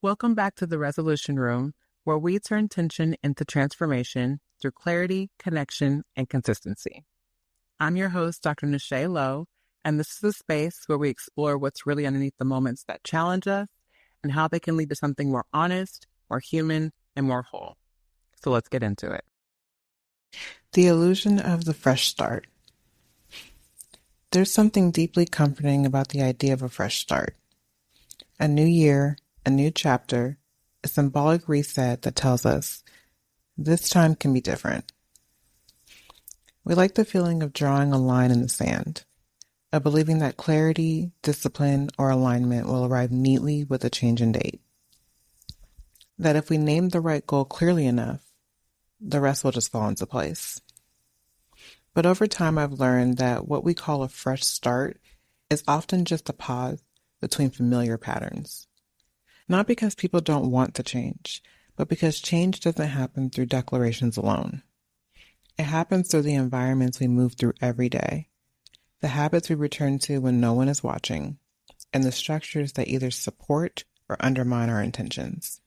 Welcome back to the Resolution Room, where we turn tension into transformation through clarity, connection, and consistency. I'm your host, Dr. Nashay Lowe, and this is a space where we explore what's really underneath the moments that challenge us and how they can lead to something more honest, more human, and more whole. So let's get into it. The illusion of the fresh start. There's something deeply comforting about the idea of a fresh start. A new year, a new chapter, a symbolic reset that tells us this time can be different. We like the feeling of drawing a line in the sand, of believing that clarity, discipline, or alignment will arrive neatly with a change in date. That if we name the right goal clearly enough, the rest will just fall into place. But over time, I've learned that what we call a fresh start is often just a pause between familiar patterns. Not because people don't want to change, but because change doesn't happen through declarations alone. It happens through the environments we move through every day, the habits we return to when no one is watching, and the structures that either support or undermine our intentions.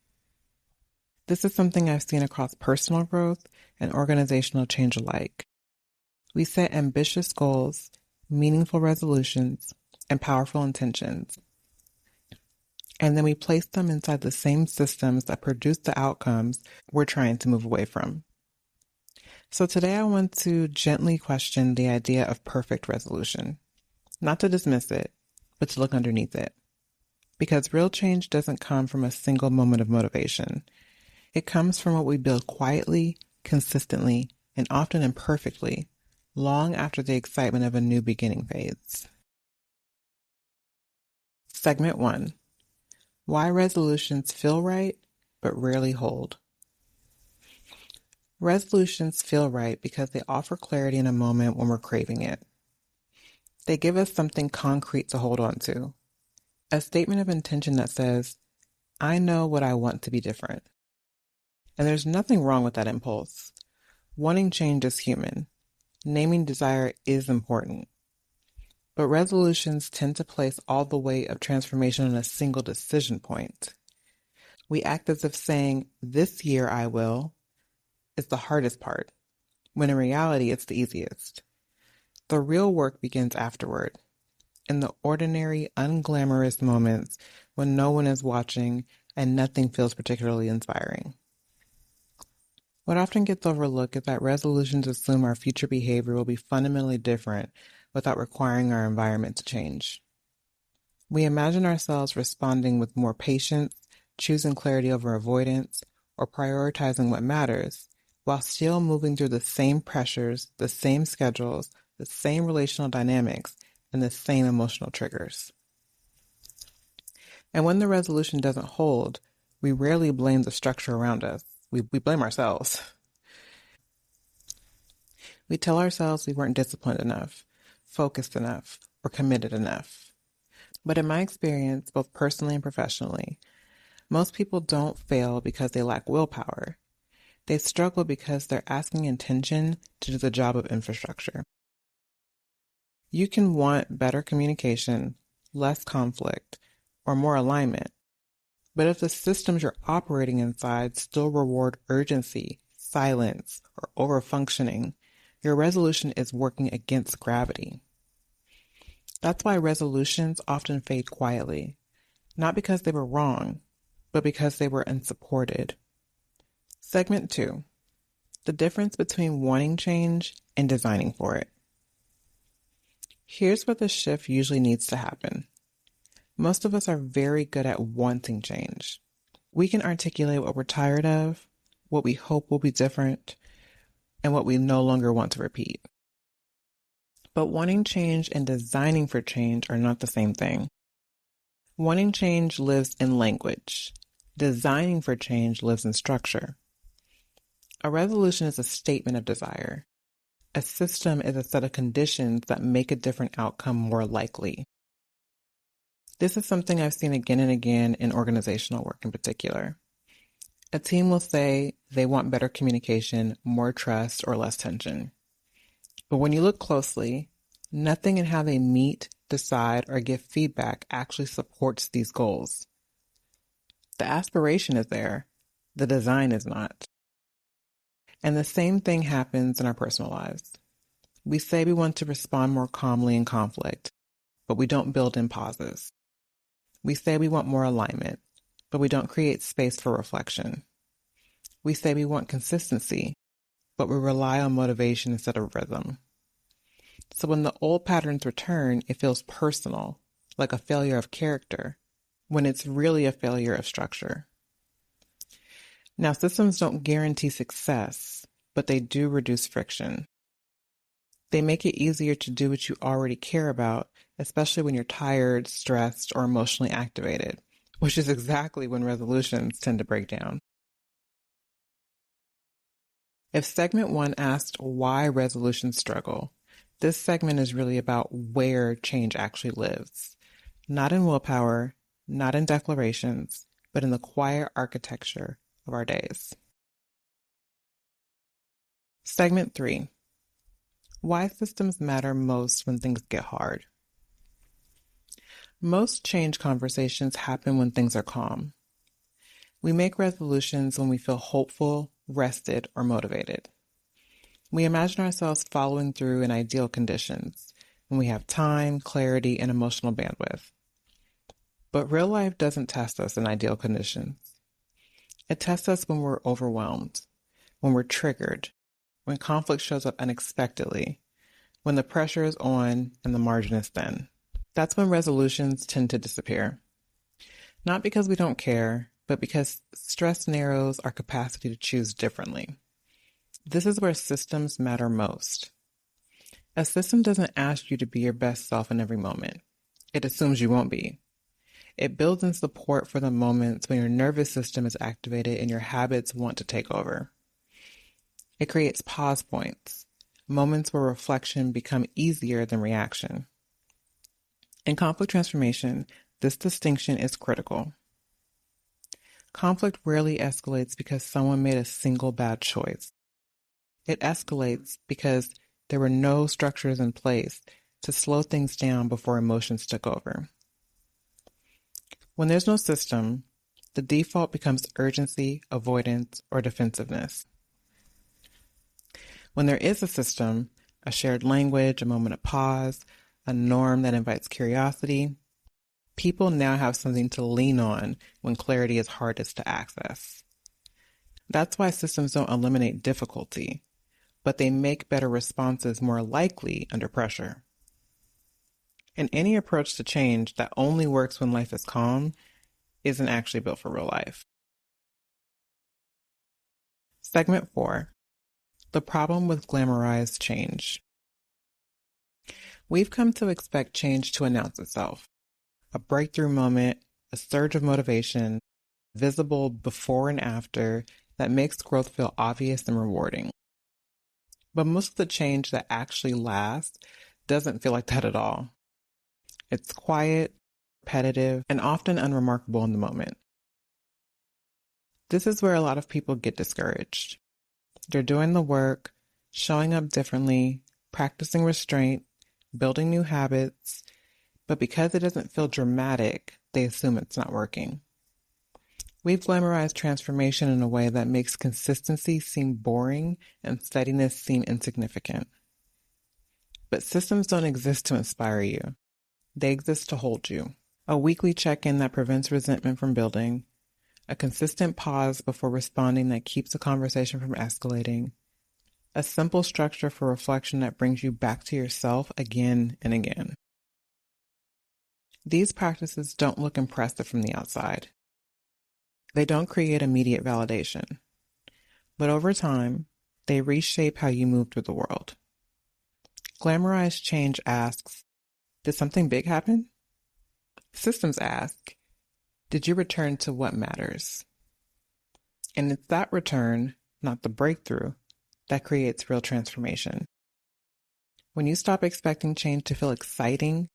This is something I've seen across personal growth and organizational change alike. We set ambitious goals, meaningful resolutions, and powerful intentions. And then we place them inside the same systems that produce the outcomes we're trying to move away from. So today I want to gently question the idea of perfect resolution. Not to dismiss it, but to look underneath it. Because real change doesn't come from a single moment of motivation. It comes from what we build quietly, consistently, and often imperfectly, long after the excitement of a new beginning fades. Segment 1. Why resolutions feel right, but rarely hold. Resolutions feel right because they offer clarity in a moment when we're craving it. They give us something concrete to hold on to. A statement of intention that says, I know what I want to be different. And there's nothing wrong with that impulse. Wanting change is human. Naming desire is important. But resolutions tend to place all the weight of transformation on a single decision point. We act as if saying, this year I will, is the hardest part, when in reality it's the easiest. The real work begins afterward, in the ordinary, unglamorous moments when no one is watching and nothing feels particularly inspiring. What often gets overlooked is that resolutions assume our future behavior will be fundamentally different without requiring our environment to change. We imagine ourselves responding with more patience, choosing clarity over avoidance, or prioritizing what matters, while still moving through the same pressures, the same schedules, the same relational dynamics, and the same emotional triggers. And when the resolution doesn't hold, we rarely blame the structure around us. We blame ourselves. We tell ourselves we weren't disciplined enough, focused enough, or committed enough. But in my experience, both personally and professionally, most people don't fail because they lack willpower. They struggle because they're asking intention to do the job of infrastructure. You can want better communication, less conflict, or more alignment. But if the systems you're operating inside still reward urgency, silence, or overfunctioning, your resolution is working against gravity. That's why resolutions often fade quietly, not because they were wrong, but because they were unsupported. Segment 2. The difference between wanting change and designing for it. Here's where the shift usually needs to happen. Most of us are very good at wanting change. We can articulate what we're tired of, what we hope will be different, and what we no longer want to repeat. But wanting change and designing for change are not the same thing. Wanting change lives in language. Designing for change lives in structure. A resolution is a statement of desire. A system is a set of conditions that make a different outcome more likely. This is something I've seen again and again in organizational work in particular. A team will say they want better communication, more trust, or less tension. But when you look closely, nothing in how they meet, decide, or give feedback actually supports these goals. The aspiration is there. The design is not. And the same thing happens in our personal lives. We say we want to respond more calmly in conflict, but we don't build in pauses. We say we want more alignment, but we don't create space for reflection. We say we want consistency, but we rely on motivation instead of rhythm. So when the old patterns return, it feels personal, like a failure of character, when it's really a failure of structure. Now, systems don't guarantee success, but they do reduce friction. They make it easier to do what you already care about, especially when you're tired, stressed, or emotionally activated, which is exactly when resolutions tend to break down. If segment 1 asked why resolutions struggle, this segment is really about where change actually lives. Not in willpower, not in declarations, but in the quiet architecture of our days. Segment 3. Why systems matter most when things get hard. Most change conversations happen when things are calm. We make resolutions when we feel hopeful, rested, or motivated. We imagine ourselves following through in ideal conditions, when we have time, clarity, and emotional bandwidth. But real life doesn't test us in ideal conditions. It tests us when we're overwhelmed, when we're triggered, when conflict shows up unexpectedly, when the pressure is on and the margin is thin. That's when resolutions tend to disappear. Not because we don't care, but because stress narrows our capacity to choose differently. This is where systems matter most. A system doesn't ask you to be your best self in every moment. It assumes you won't be. It builds in support for the moments when your nervous system is activated and your habits want to take over. It creates pause points, moments where reflection become easier than reaction. In conflict transformation, this distinction is critical. Conflict rarely escalates because someone made a single bad choice. It escalates because there were no structures in place to slow things down before emotions took over. When there's no system, the default becomes urgency, avoidance, or defensiveness. When there is a system, a shared language, a moment of pause, a norm that invites curiosity, people now have something to lean on when clarity is hardest to access. That's why systems don't eliminate difficulty, but they make better responses more likely under pressure. And any approach to change that only works when life is calm isn't actually built for real life. Segment 4. The problem with glamorized change. We've come to expect change to announce itself. A breakthrough moment, a surge of motivation, visible before and after, that makes growth feel obvious and rewarding. But most of the change that actually lasts doesn't feel like that at all. It's quiet, repetitive, and often unremarkable in the moment. This is where a lot of people get discouraged. They're doing the work, showing up differently, practicing restraint, building new habits, but because it doesn't feel dramatic, they assume it's not working. We've glamorized transformation in a way that makes consistency seem boring and steadiness seem insignificant. But systems don't exist to inspire you. They exist to hold you. A weekly check-in that prevents resentment from building, a consistent pause before responding that keeps the conversation from escalating, a simple structure for reflection that brings you back to yourself again and again. These practices don't look impressive from the outside. They don't create immediate validation. But over time, they reshape how you move through the world. Glamorized change asks, did something big happen? Systems ask, did you return to what matters? And it's that return, not the breakthrough, that creates real transformation. When you stop expecting change to feel exciting,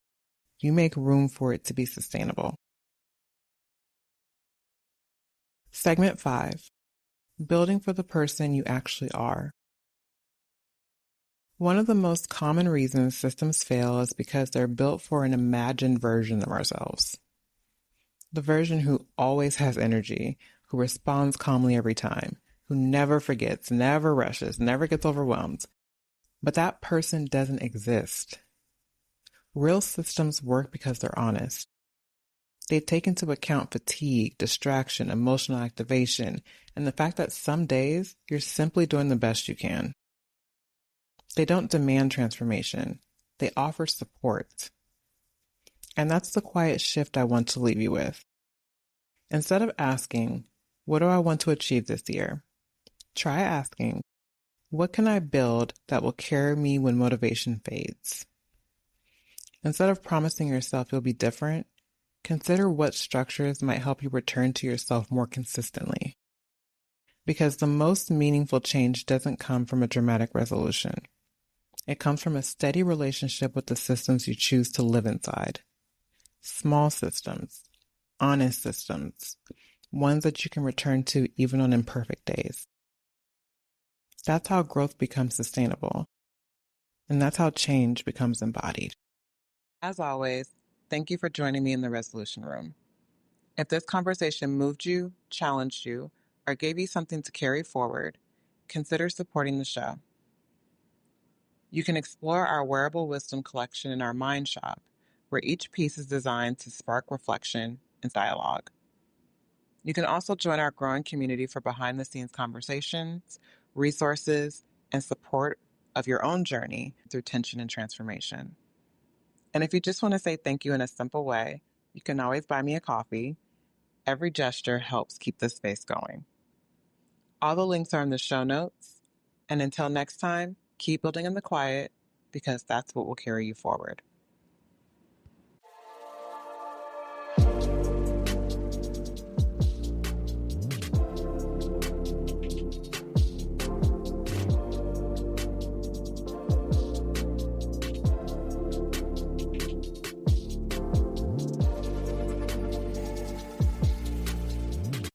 you make room for it to be sustainable. Segment 5. Building for the person you actually are. One of the most common reasons systems fail is because they're built for an imagined version of ourselves. The version who always has energy, who responds calmly every time, who never forgets, never rushes, never gets overwhelmed. But that person doesn't exist. Real systems work because they're honest. They take into account fatigue, distraction, emotional activation, and the fact that some days you're simply doing the best you can. They don't demand transformation. They offer support. And that's the quiet shift I want to leave you with. Instead of asking, what do I want to achieve this year? Try asking, what can I build that will carry me when motivation fades? Instead of promising yourself you'll be different, consider what structures might help you return to yourself more consistently. Because the most meaningful change doesn't come from a dramatic resolution. It comes from a steady relationship with the systems you choose to live inside. Small systems, honest systems, ones that you can return to even on imperfect days. That's how growth becomes sustainable. And that's how change becomes embodied. As always, thank you for joining me in the Resolution Room. If this conversation moved you, challenged you, or gave you something to carry forward, consider supporting the show. You can explore our wearable wisdom collection in our Mind Shop, where each piece is designed to spark reflection and dialogue. You can also join our growing community for behind-the-scenes conversations, resources, and support of your own journey through tension and transformation. And if you just want to say thank you in a simple way, you can always buy me a coffee. Every gesture helps keep this space going. All the links are in the show notes. And until next time, keep building in the quiet, because that's what will carry you forward.